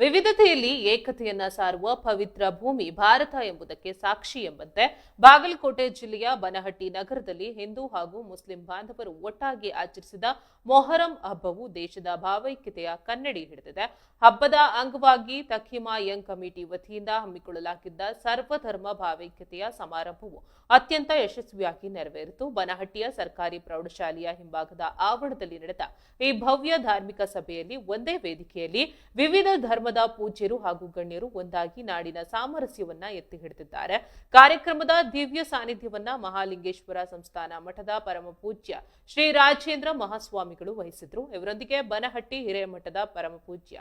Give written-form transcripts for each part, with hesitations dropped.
ವಿವಿಧತೆಯಲ್ಲಿ ಏಕತೆಯನ್ನ ಸಾರುವ ಪವಿತ್ರ ಭೂಮಿ ಭಾರತ ಎಂಬುದಕ್ಕೆ ಸಾಕ್ಷಿ ಎಂಬಂತೆ ಬಾಗಲಕೋಟೆ ಜಿಲ್ಲೆಯ ಬನಹಟ್ಟಿ ನಗರದಲ್ಲಿ ಹಿಂದೂ ಹಾಗೂ ಮುಸ್ಲಿಂ ಬಾಂಧವರು ಒಟ್ಟಾಗಿ ಆಚರಿಸಿದ ಮೊಹರಂ ಹಬ್ಬವು ದೇಶದ ಭಾವೈಕ್ಯತೆಯ ಕನ್ನಡಿ ಹಿಡಿದಿದೆ. ಹಬ್ಬದ ಅಂಗವಾಗಿ ತಖಿಮಾ ಯಂಗ್ ಕಮಿಟಿ ವತಿಯಿಂದ ಹಮ್ಮಿಕೊಳ್ಳಲಾಗಿದ್ದ ಸರ್ವಧರ್ಮ ಭಾವೈಕ್ಯತೆಯ ಸಮಾರಂಭವು ಅತ್ಯಂತ ಯಶಸ್ವಿಯಾಗಿ ನೆರವೇರಿತು. ಬನಹಟ್ಟಿಯ ಸರ್ಕಾರಿ ಪ್ರೌಢಶಾಲೆಯ ಹಿಂಭಾಗದ ಆವರಣದಲ್ಲಿ ನಡೆದ ಈ ಭವ್ಯ ಧಾರ್ಮಿಕ ಸಭೆಯಲ್ಲಿ ಒಂದೇ ವೇದಿಕೆಯಲ್ಲಿ ವಿವಿಧ ಧರ್ಮದ ಪೂಜ್ಯರು ಹಾಗೂ ಗಣ್ಯರು ಒಂದಾಗಿ ನಾಡಿನ ಸಾಮರಸ್ಯವನ್ನ ಎತ್ತಿ ಹಿಡಿದಿದ್ದಾರೆ. ಕಾರ್ಯಕ್ರಮದ ದಿವ್ಯ ಸಾನ್ನಿಧ್ಯವನ್ನ ಮಹಾಲಿಂಗೇಶ್ವರ ಸಂಸ್ಥಾನ ಮಠದ ಪರಮ ಪೂಜ್ಯ ಶ್ರೀ ರಾಜೇಂದ್ರ ಮಹಾಸ್ವಾಮಿಗಳು ವಹಿಸಿದ್ರು. ಇವರೊಂದಿಗೆ ಬನಹಟ್ಟಿ ಹಿರೇಮಠದ ಪರಮ ಪೂಜ್ಯ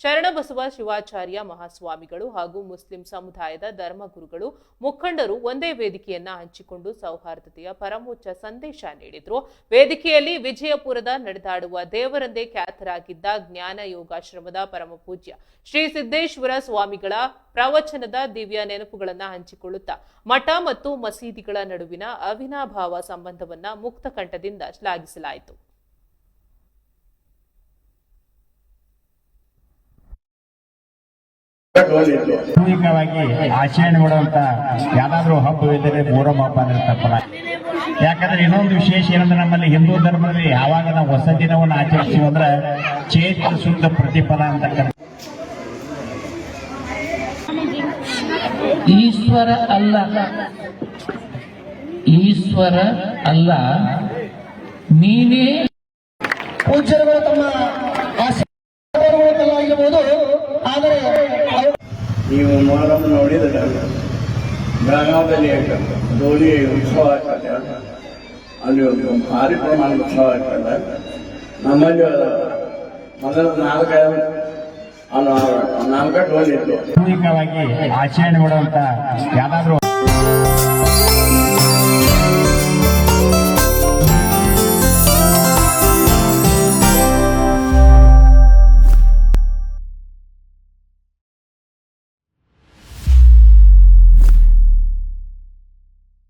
ಶರಣಬಸವ ಶಿವಾಚಾರ್ಯ ಮಹಾಸ್ವಾಮಿಗಳು ಹಾಗೂ ಮುಸ್ಲಿಂ ಸಮುದಾಯದ ಧರ್ಮಗುರುಗಳು ಮುಖಂಡರು ಒಂದೇ ವೇದಿಕೆಯನ್ನ ಹಂಚಿಕೊಂಡು ಸೌಹಾರ್ದತೆಯ ಪರಮೋಚ್ಚ ಸಂದೇಶ ನೀಡಿದ್ರು. ವೇದಿಕೆಯಲ್ಲಿ ವಿಜಯಪುರದ ನಡೆದಾಡುವ ದೇವರಂದೇ ಖ್ಯಾತರಾಗಿದ್ದ ಜ್ಞಾನ ಯೋಗಾಶ್ರಮದ ಪರಮ ಪೂಜ್ಯ ಶ್ರೀ ಸಿದ್ದೇಶ್ವರ ಸ್ವಾಮಿಗಳ ಪ್ರವಚನದ ದಿವ್ಯ ನೆನಪುಗಳನ್ನು ಹಂಚಿಕೊಳ್ಳುತ್ತಾ ಮಠ ಮತ್ತು ಮಸೀದಿಗಳ ನಡುವಿನ ಅವಿನಾಭಾವ ಸಂಬಂಧವನ್ನ ಮುಕ್ತ ಕಂಠದಿಂದ ಶ್ಲಾಘಿಸಲಾಯಿತು. ಸಾಮೂಹಿಕವಾಗಿ ಆಚರಣೆ ಮಾಡುವಂತ ಯಾವ್ದಾದ್ರು ಹಬ್ಬವಿದ್ದರೆ ಮೊಹರಂ ಹಬ್ಬ ಅಂದ್ರೆ ತಪ್ಪಲ್ಲ. ಯಾಕಂದ್ರೆ ಇನ್ನೊಂದು ವಿಶೇಷ ಏನಂದ್ರೆ ನಮ್ಮಲ್ಲಿ ಹಿಂದೂ ಧರ್ಮದಲ್ಲಿ ಯಾವಾಗ ನಾವು ಹೊಸ ದಿನವನ್ನು ಆಚರಿಸ್ತೀವಿ ಅಂದ್ರೆ ಚೈತ್ರ ಶುದ್ಧ ಪ್ರತಿಫಲ ಅಂತ ಈಶ್ವರ ಅಲ್ಲ ನೀನೇ ಪೂಜ್ಯರುಗಳು ತಮ್ಮ ಆಗಿರಬಹುದು. ಆದರೆ ನೀವು ಮೊಹರಂ ನೋಡಿದ್ರೆ ಬೆಳಗಾವದಲ್ಲಿ ದೋಣಿ ಉತ್ಸವ ಆಗ್ತದೆ, ಅಲ್ಲಿ ಒಂದು ಭಾರಿ ಪ್ರಮಾಣದ ಉತ್ಸವ ಆಗ್ತದೆ. ನಮ್ಮಲ್ಲಿ ಮೊದಲ ನಾಲ್ಕೈದು ಡೋಣಿ ಇತ್ತು. ಸಾಮೂಹಿಕವಾಗಿ ಆಚರಣೆ ಮಾಡುವಂತ ಯಾವ್ದಾದ್ರು